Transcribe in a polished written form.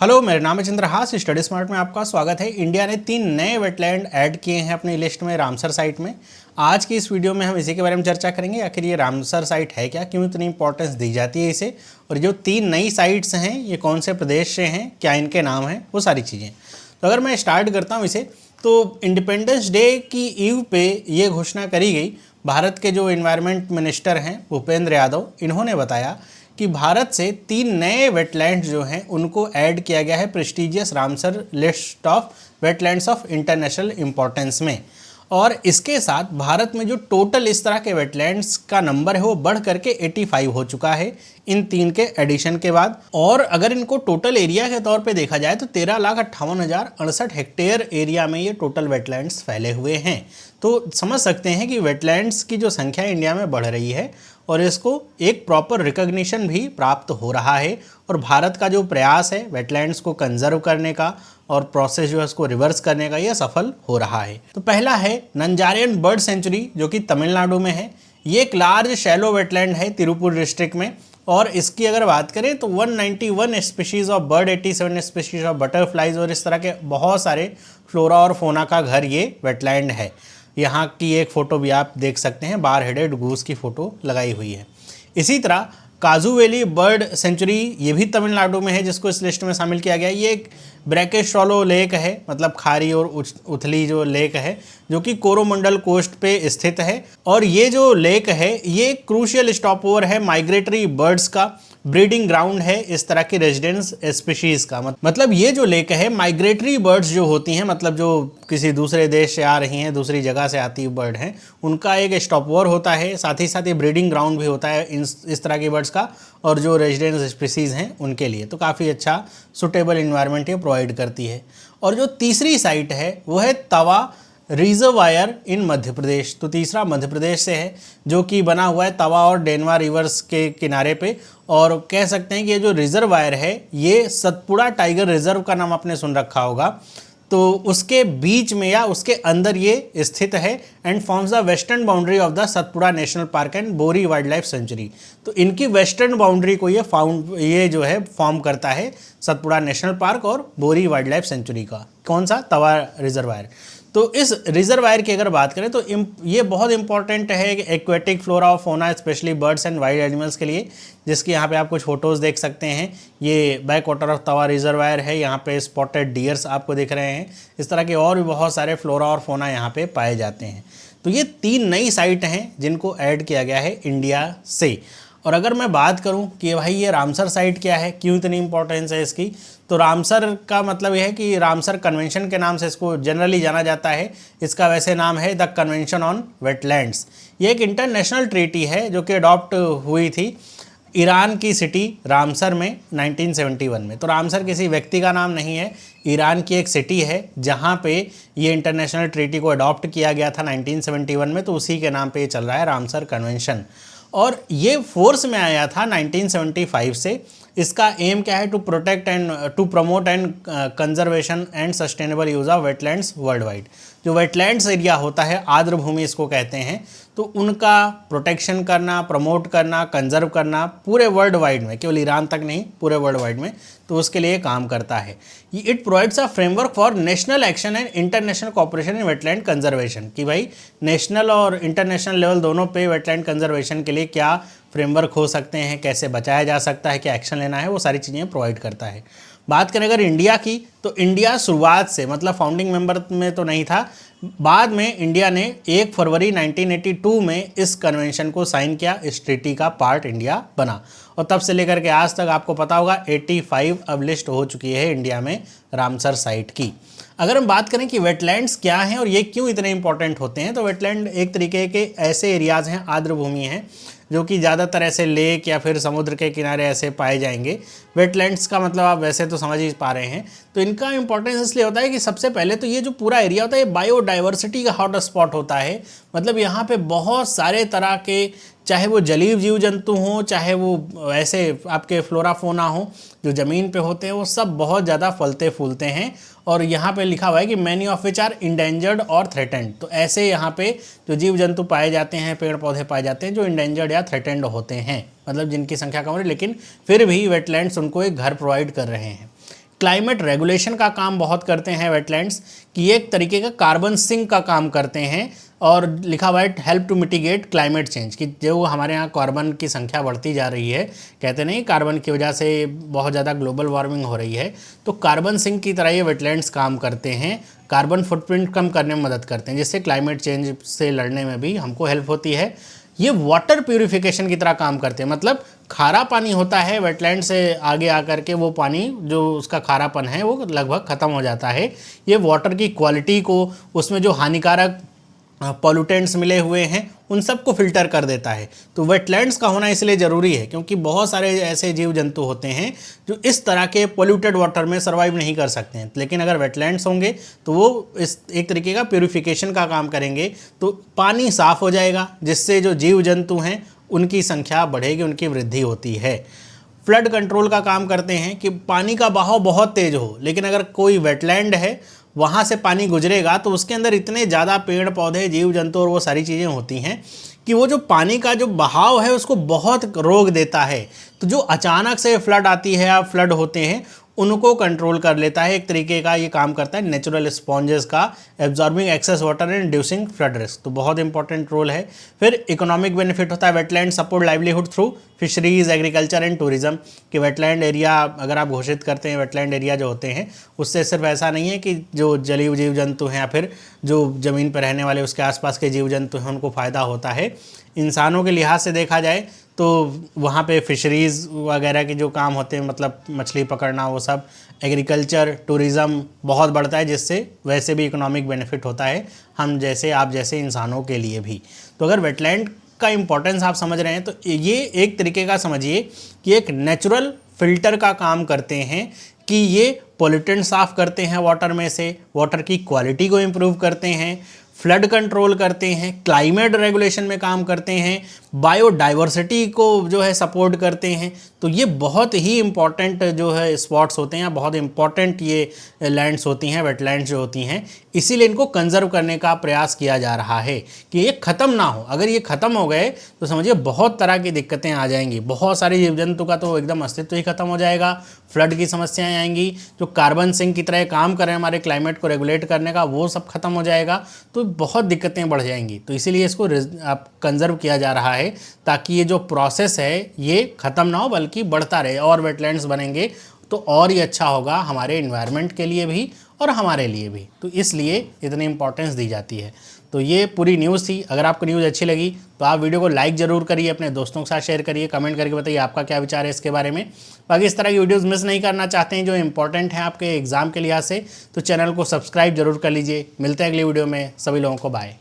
Hello, मेरा नाम है चंद्रहास। स्टडी स्मार्ट में आपका स्वागत है। इंडिया ने 3 नए वेटलैंड ऐड किए हैं अपनी लिस्ट में रामसर साइट में। आज की इस वीडियो में हम इसी के बारे में चर्चा करेंगे। आखिर ये रामसर साइट है क्या, क्यों इतनी इंपॉर्टेंस दी जाती है इसे, और जो 3 नई साइट्स हैं ये कौन से प्रदेश से हैं, क्या इनके नाम हैं, वो सारी चीज़ें। तो अगर मैं स्टार्ट करता हूँ इसे, तो इंडिपेंडेंस डे की ईव पे ये घोषणा करी गई। भारत के जो इन्वायरमेंट मिनिस्टर हैं भूपेंद्र यादव, इन्होंने बताया कि भारत से 3 नए वेटलैंड्स जो हैं उनको ऐड किया गया है prestigious Ramsar list of wetlands of international importance में। और इसके साथ भारत में जो टोटल इस तरह के वेटलैंड्स का नंबर है वो बढ़ करके 85 हो चुका है इन 3 के एडिशन के बाद। और अगर इनको टोटल एरिया के तौर पे देखा जाए तो 13,58,068 हेक्टेयर एरिया में ये टोटल वेटलैंड्स फैले हुए हैं। तो समझ सकते हैं कि वेटलैंड्स की जो संख्या इंडिया में बढ़ रही है और इसको एक प्रॉपर रिकॉग्निशन भी प्राप्त हो रहा है। और भारत का जो प्रयास है वेटलैंड्स को कंजर्व करने का और प्रोसेस जो है उसको रिवर्स करने का, यह सफल हो रहा है। तो पहला है नंजारियन बर्ड सेंचुरी, जो कि तमिलनाडु में है। ये एक लार्ज शैलो वेटलैंड है तिरुपुर डिस्ट्रिक्ट में। और इसकी अगर बात करें तो 191 species of bird, 87 species of butterflies और इस तरह के बहुत सारे फ्लोरा और फोना का घर ये वेटलैंड है। यहाँ की एक फ़ोटो भी आप देख सकते हैं, बार हेडेड गूस की फ़ोटो लगाई हुई है। इसी तरह काजू वैली बर्ड सेंचुरी, ये भी तमिलनाडु में है, जिसको इस लिस्ट में शामिल किया गया। ये एक ब्रैकेट शॉलो लेक है, मतलब खारी और उथली जो लेक है, जो कि कोरोमंडल कोस्ट पे स्थित है। और ये जो लेक है ये क्रूशियल स्टॉपओवर है माइग्रेटरी बर्ड्स का, ब्रीडिंग ग्राउंड है इस तरह की रेजिडेंस स्पीशीज़ का। मतलब ये जो लेक है माइग्रेटरी बर्ड्स जो होती हैं, मतलब जो किसी दूसरे देश से आ रही हैं, दूसरी जगह से आती बर्ड हैं, उनका एक स्टॉपओवर होता है। साथ ही साथ ये ब्रीडिंग ग्राउंड भी होता है इस तरह की बर्ड्स का, और जो रेजिडेंस स्पीशीज़ हैं उनके लिए तो काफ़ी अच्छा सुटेबल इन्वायरमेंट ये प्रोवाइड करती है। और जो तीसरी साइट है वो है तवा रिजर्वायर इन मध्य प्रदेश। तो तीसरा मध्य प्रदेश से है, जो कि बना हुआ है तवा और डेनवा रिवर्स के किनारे पे। और कह सकते हैं कि ये जो रिजर्वायर है ये सतपुड़ा टाइगर रिजर्व का नाम आपने सुन रखा होगा, तो उसके बीच में या उसके अंदर ये स्थित है and forms the western boundary of the Satpura national park and बोरी वाइल्ड लाइफ सेंचुरी। तो इनकी वेस्टर्न बाउंड्री को ये जो है फॉर्म करता है सतपुड़ा नेशनल पार्क और बोरी वाइल्ड लाइफ सेंचुरी का। कौन सा? तवा रिजर्वायर। तो इस रिजर्वायर की अगर बात करें तो ये बहुत इंपॉर्टेंट है एक्वेटिक फ्लोरा और फोना, specially birds and wild animals के लिए, जिसकी यहाँ पे आप कुछ फोटोज़ देख सकते हैं। ये back water of Tawa reservoir है, यहाँ पे स्पॉटेड डियर्स आपको दिख रहे हैं। इस तरह के और भी बहुत सारे फ्लोरा और फोना यहाँ पे पाए जाते हैं। तो ये 3 नई साइट हैं जिनको ऐड किया गया है इंडिया से। और अगर मैं बात करूं कि भाई ये रामसर साइट क्या है, क्यों इतनी इंपॉर्टेंस है इसकी, तो रामसर का मतलब यह है कि रामसर कन्वेंशन के नाम से इसको जनरली जाना जाता है। इसका वैसे नाम है द कन्वेंशन ऑन वेटलैंड्स। ये एक इंटरनेशनल ट्रीटी है जो कि अडॉप्ट हुई थी ईरान की सिटी रामसर में 1971 में। तो रामसर किसी व्यक्ति का नाम नहीं है, ईरान की एक सिटी है जहाँ पे ये इंटरनेशनल ट्रीटी को अडॉप्ट किया गया था 1971 में। तो उसी के नाम पे ये चल रहा है रामसर कन्वेंशन। और ये फोर्स में आया था 1975 से। इसका एम क्या है? To protect and to promote and conservation and sustainable use of wetlands world wide. जो वेटलैंड्स एरिया होता है, आर्द्र भूमि इसको कहते हैं, तो उनका प्रोटेक्शन करना, प्रमोट करना, कंजर्व करना पूरे वर्ल्ड वाइड में, केवल ईरान तक नहीं, पूरे वर्ल्ड वाइड में, तो उसके लिए काम करता है। It provides a framework for national action and international cooperation in wetland conservation, कि भाई नेशनल और इंटरनेशनल लेवल दोनों पे वेटलैंड कंजर्वेशन के लिए क्या फ्रेमवर्क हो सकते हैं, कैसे बचाया जा सकता है, क्या एक्शन लेना है, वो सारी चीज़ें प्रोवाइड करता है। बात करें अगर इंडिया की, तो इंडिया शुरुआत से, मतलब फाउंडिंग मेंबर में तो नहीं था, बाद में इंडिया ने 1 फरवरी 1982 में इस कन्वेंशन को साइन किया, इस ट्रीटी का पार्ट इंडिया बना। और तब से लेकर के आज तक आपको पता होगा 85 अब लिस्ट हो चुकी है इंडिया में रामसर साइट की। अगर हम बात करें कि वेटलैंड्स क्या हैं और ये क्यों इतने इंपॉर्टेंट होते हैं, तो वेटलैंड एक तरीके के ऐसे एरियाज़ हैं, आर्द्र भूमि हैं, जो कि ज़्यादातर ऐसे लेक या फिर समुद्र के किनारे ऐसे पाए जाएंगे। वेटलैंड्स का मतलब आप वैसे तो समझ ही पा रहे हैं। तो इनका इंपॉर्टेंस इसलिए होता है कि सबसे पहले तो ये जो पूरा एरिया होता है ये बायोडाइवर्सिटी का हॉट स्पॉट होता है। मतलब यहाँ पे बहुत सारे तरह के, चाहे वो जलीय जीव जंतु हों, चाहे वो ऐसे आपके फ्लोरा फोना हो जो ज़मीन पे होते हैं, वो सब बहुत ज़्यादा फलते फूलते हैं। और यहाँ पे लिखा हुआ है कि many of which are endangered और थ्रेटेंड। तो ऐसे यहाँ पे जो जीव जंतु पाए जाते हैं, पेड़ पौधे पाए जाते हैं जो इंडेंजर्ड या थ्रेटेंड होते हैं, मतलब जिनकी संख्या कम है, लेकिन फिर भी वेटलैंड्स उनको एक घर प्रोवाइड कर रहे हैं। क्लाइमेट रेगुलेशन का काम बहुत करते हैं वेटलैंड्स, कि ये एक तरीके का कार्बन सिंक का काम करते हैं। और लिखा हुआ है help to mitigate climate change, कि जो हमारे यहाँ कार्बन की संख्या बढ़ती जा रही है, कहते नहीं कार्बन की वजह से बहुत ज़्यादा ग्लोबल वार्मिंग हो रही है, तो कार्बन सिंक की तरह ये वेटलैंड्स काम करते हैं, कार्बन फुटप्रिंट कम करने में मदद करते हैं, जिससे क्लाइमेट चेंज से लड़ने में भी हमको हेल्प होती है। ये वाटर प्यूरिफिकेशन की तरह काम करते हैं, मतलब खारा पानी होता है वेटलैंड से आगे आकर के वो पानी जो उसका खारापन है वो लगभग ख़त्म हो जाता है। ये वाटर की क्वालिटी को, उसमें जो हानिकारक पॉल्यूटेंट्स मिले हुए हैं उन सबको फिल्टर कर देता है। तो वेटलैंड्स का होना इसलिए ज़रूरी है क्योंकि बहुत सारे ऐसे जीव जंतु होते हैं जो इस तरह के पोल्यूटेड वाटर में सर्वाइव नहीं कर सकते हैं, लेकिन अगर वेटलैंड्स होंगे तो वो इस एक तरीके का प्यूरिफिकेशन का काम करेंगे, तो पानी साफ़ हो जाएगा, जिससे जो जीव जंतु हैं उनकी संख्या बढ़ेगी, उनकी वृद्धि होती है। फ्लड कंट्रोल का काम करते हैं कि पानी का बहाव बहुत तेज़ हो, लेकिन अगर कोई वेटलैंड है वहाँ से पानी गुजरेगा तो उसके अंदर इतने ज़्यादा पेड़ पौधे जीव जंतु और वो सारी चीज़ें होती हैं कि वो जो पानी का जो बहाव है उसको बहुत रोक देता है। तो जो अचानक से फ्लड आती है या फ्लड होते हैं उनको कंट्रोल कर लेता है। एक तरीके का ये काम करता है नेचुरल स्पॉन्जेस का, absorbing excess water and reducing flood risk, तो बहुत इंपॉर्टेंट रोल है। फिर इकोनॉमिक बेनिफिट होता है, wetland support livelihood through fisheries, agriculture and tourism, कि वेटलैंड एरिया अगर आप घोषित करते हैं, वेटलैंड एरिया जो होते हैं उससे सिर्फ ऐसा नहीं है कि जो जलीय जीव जंतु हैं या फिर जो ज़मीन पर रहने वाले उसके आसपास के जीव जंतु हैं उनको फ़ायदा होता है। इंसानों के लिहाज से देखा जाए तो वहाँ पे फिशरीज़ वगैरह के जो काम होते हैं, मतलब मछली पकड़ना, वो सब, एग्रीकल्चर, टूरिज़्म बहुत बढ़ता है, जिससे वैसे भी इकोनॉमिक बेनिफिट होता है हम जैसे आप जैसे इंसानों के लिए भी। तो अगर वेटलैंड का इम्पोर्टेंस आप समझ रहे हैं तो ये एक तरीके का समझिए कि एक नेचुरल फिल्टर का काम करते हैं, कि ये पोल्यूटेंट साफ़ करते हैं वाटर में से, वाटर की क्वालिटी को इम्प्रूव करते हैं, फ्लड कंट्रोल करते हैं, क्लाइमेट रेगुलेशन में काम करते हैं, बायोडाइवर्सिटी को जो है सपोर्ट करते हैं। तो ये बहुत ही इम्पॉर्टेंट जो है स्पॉट्स होते हैं, बहुत इम्पॉर्टेंट ये लैंड्स होती हैं, वेटलैंड्स जो होती हैं, इसीलिए इनको कंजर्व करने का प्रयास किया जा रहा है कि ये ख़त्म ना हो। अगर ये ख़त्म हो गए तो समझिए बहुत तरह की दिक्कतें आ जाएंगी, बहुत सारे जीव जंतु का तो एकदम अस्तित्व ही खत्म हो जाएगा, फ्लड की समस्याएं आएंगी, जो कार्बन सिंक की तरह काम कर रहे हैं हमारे क्लाइमेट को रेगुलेट करने का, वो सब खत्म हो जाएगा, तो बहुत दिक्कतें बढ़ जाएंगी। तो इसीलिए इसको आप कंजर्व किया जा रहा है ताकि ये जो प्रोसेस है ये ख़त्म ना हो बल्कि बढ़ता रहे, और वेटलैंड्स बनेंगे तो और ही अच्छा होगा हमारे एनवायरनमेंट के लिए भी और हमारे लिए भी। तो इसलिए इतनी इंपॉर्टेंस दी जाती है। तो ये पूरी न्यूज़ थी। अगर आपको न्यूज़ अच्छी लगी तो आप वीडियो को लाइक ज़रूर करिए, अपने दोस्तों के साथ शेयर करिए, कमेंट करके बताइए आपका क्या विचार है इसके बारे में। बाकी इस तरह की वीडियोज़ मिस नहीं करना चाहते हैं जो इंपॉर्टेंट हैं आपके एग्ज़ाम के लिहाज से, तो चैनल को सब्सक्राइब जरूर कर लीजिए। मिलते हैं अगली वीडियो में, सभी लोगों को बाय।